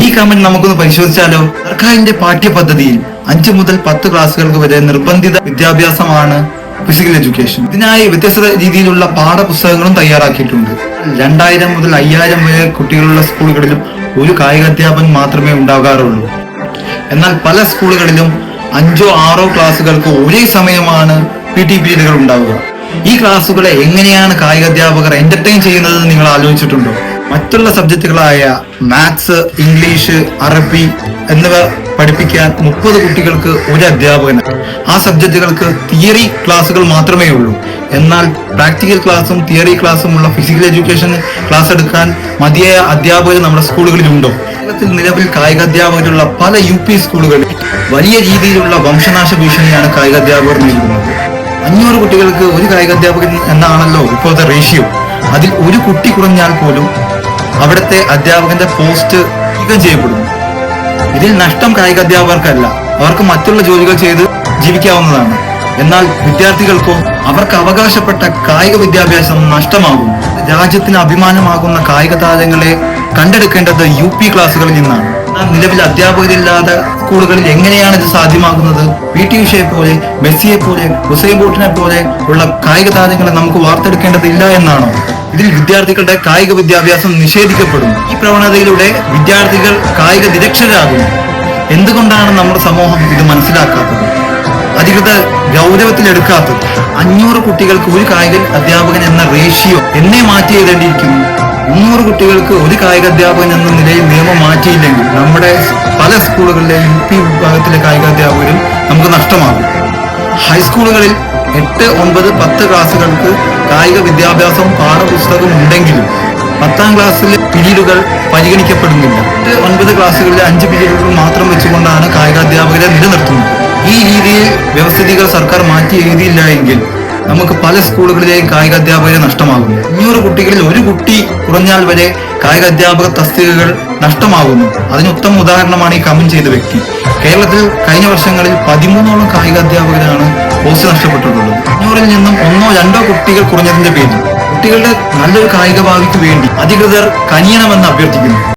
ഈ കമന്റ് നമുക്കൊന്ന് പരിശോധിച്ചാലോ? സർക്കാരിന്റെ പാഠ്യപദ്ധതിയിൽ 5 മുതൽ 10 ക്ലാസ്സുകൾക്ക് വരെ നിർബന്ധിത വിദ്യാഭ്യാസമാണ് ഫിസിക്കൽ എഡ്യൂക്കേഷൻ. ഇതിനായി വ്യത്യസ്ത രീതിയിലുള്ള പാഠപുസ്തകങ്ങളും തയ്യാറാക്കിയിട്ടുണ്ട്. 2000 മുതൽ 5000 വരെ കുട്ടികളുള്ള സ്കൂളുകളിലും ഒരു കായികാധ്യാപകൻ മാത്രമേ ഉണ്ടാകാറുള്ളൂ. എന്നാൽ പല സ്കൂളുകളിലും 5 or 6 ക്ലാസ്സുകൾക്ക് ഒരേ സമയമാണ് PT പീരീഡുകൾ ഉണ്ടാവുക. ഈ ക്ലാസ്സുകളെ എങ്ങനെയാണ് കായികാധ്യാപകർ എന്റർടൈൻ ചെയ്യുന്നതെന്ന് നിങ്ങൾ ആലോചിച്ചിട്ടുണ്ടോ? മറ്റുള്ള സബ്ജക്റ്റുകളായ മാത്സ്, ഇംഗ്ലീഷ്, അറബി എന്നിവ പഠിപ്പിക്കാൻ 30 കുട്ടികൾക്ക് ഒരു അധ്യാപകന്. ആ സബ്ജക്റ്റുകൾക്ക് തിയറി ക്ലാസ്സുകൾ മാത്രമേ ഉള്ളൂ. എന്നാൽ പ്രാക്ടിക്കൽ ക്ലാസ്സും തിയറി ക്ലാസ്സും ഉള്ള ഫിസിക്കൽ എഡ്യൂക്കേഷൻ ക്ലാസ് എടുക്കാൻ മതിയായ അധ്യാപകർ നമ്മുടെ സ്കൂളുകളിലുണ്ടോ? കേരളത്തിൽ നിലവിൽ കായികാധ്യാപകരുള്ള പല UP സ്കൂളുകളിൽ വലിയ രീതിയിലുള്ള വംശനാശ ഭീഷണിയാണ് കായികാധ്യാപകർ നേരിടുന്നത്. 500 കുട്ടികൾക്ക് ഒരു കായികാധ്യാപകൻ എന്നാണല്ലോ ഇപ്പോഴത്തെ റേഷ്യോ. അതിൽ ഒരു കുട്ടി കുറഞ്ഞാൽ പോലും അവിടുത്തെ അധ്യാപകന്റെ പോസ്റ്റ് നീക്കം ചെയ്യപ്പെടുന്നു. ഇതിൽ നഷ്ടം കായികാധ്യാപകർക്കല്ല, അവർക്ക് മറ്റുള്ള ജോലികൾ ചെയ്ത് ജീവിക്കാവുന്നതാണ്. എന്നാൽ വിദ്യാർത്ഥികൾക്കോ അവർക്ക് അവകാശപ്പെട്ട കായിക വിദ്യാഭ്യാസം നഷ്ടമാകും. രാജ്യത്തിന് അഭിമാനമാകുന്ന കായിക താരങ്ങളെ കണ്ടെടുക്കേണ്ടത് UP ക്ലാസ്സുകളിൽ നിന്നാണ്. എന്നാൽ നിലവിൽ അധ്യാപകരില്ലാത്ത സ്കൂളുകളിൽ എങ്ങനെയാണ് ഇത് സാധ്യമാകുന്നത്? PT ഉഷയെ പോലെ, മെസ്സിയെ പോലെ, ഉസൈൻ ബോൾട്ടിനെ പോലെ ഉള്ള കായിക താരങ്ങളെ നമുക്ക് വാർത്തെടുക്കേണ്ടതില്ല എന്നാണോ? ഇതിൽ വിദ്യാർത്ഥികളുടെ കായിക വിദ്യാഭ്യാസം നിഷേധിക്കപ്പെടും. ഈ പ്രവണതയിലൂടെ വിദ്യാർത്ഥികൾ കായിക നിരക്ഷരാകുന്നു. എന്തുകൊണ്ടാണ് നമ്മുടെ സമൂഹം ഇത് മനസ്സിലാക്കാത്തത്, അധികൃതർ ഗൗരവത്തിലെടുക്കാത്തത്? 500 കുട്ടികൾക്ക് ഒരു കായിക അധ്യാപകൻ എന്ന റേഷ്യോ എന്നെ മാറ്റി എഴുതേണ്ടിയിരിക്കുന്നു. 300 കുട്ടികൾക്ക് ഒരു കായിക അധ്യാപകൻ എന്ന നിലയിൽ നിയമം മാറ്റിയില്ലെങ്കിൽ നമ്മുടെ പല സ്കൂളുകളിലെ UP വിഭാഗത്തിലെ കായികാധ്യാപകരും നമുക്ക് നഷ്ടമാകും. ഹൈസ്കൂളുകളിൽ 8, 9, 10 ക്ലാസ്സുകൾക്ക് കായിക വിദ്യാഭ്യാസം പാഠപുസ്തകം ഉണ്ടെങ്കിലും 10ാം ക്ലാസ്സിലെ പീരീഡുകൾ പരിഗണിക്കപ്പെടുന്നില്ല. 8, 9 ക്ലാസ്സുകളിലെ 5 പീരീഡുകൾ മാത്രം വെച്ചുകൊണ്ടാണ് കായികാധ്യാപകരെ നിലനിർത്തുന്നത്. ഈ രീതിയിൽ വ്യവസ്ഥിതികൾ സർക്കാർ മാറ്റി എഴുതിയില്ല എങ്കിൽ നമുക്ക് പല സ്കൂളുകളിലെയും കായികാധ്യാപകരെ നഷ്ടമാകുന്നു. 500 കുട്ടികളിൽ ഒരു കുട്ടി കുറഞ്ഞാൽ വരെ കായികാധ്യാപക തസ്തികകൾ നഷ്ടമാകുന്നു. അതിന് ഉത്തമ ഉദാഹരണമാണ് ഈ കമന്റ് ചെയ്ത വ്യക്തി. കേരളത്തിൽ കഴിഞ്ഞ വർഷങ്ങളിൽ 13ഓളം കായികാധ്യാപകരാണ് പോസ്റ്റ് നഷ്ടപ്പെട്ടിട്ടുള്ളത്. 500-ൽ നിന്നും 1, 2 കുട്ടികൾ കുറഞ്ഞതിന്റെ പേരിൽ കുട്ടികളുടെ നല്ലൊരു കായിക ഭാവിക്ക് വേണ്ടി അധികൃതർ കനിയണമെന്ന് അഭ്യർത്ഥിക്കുന്നു.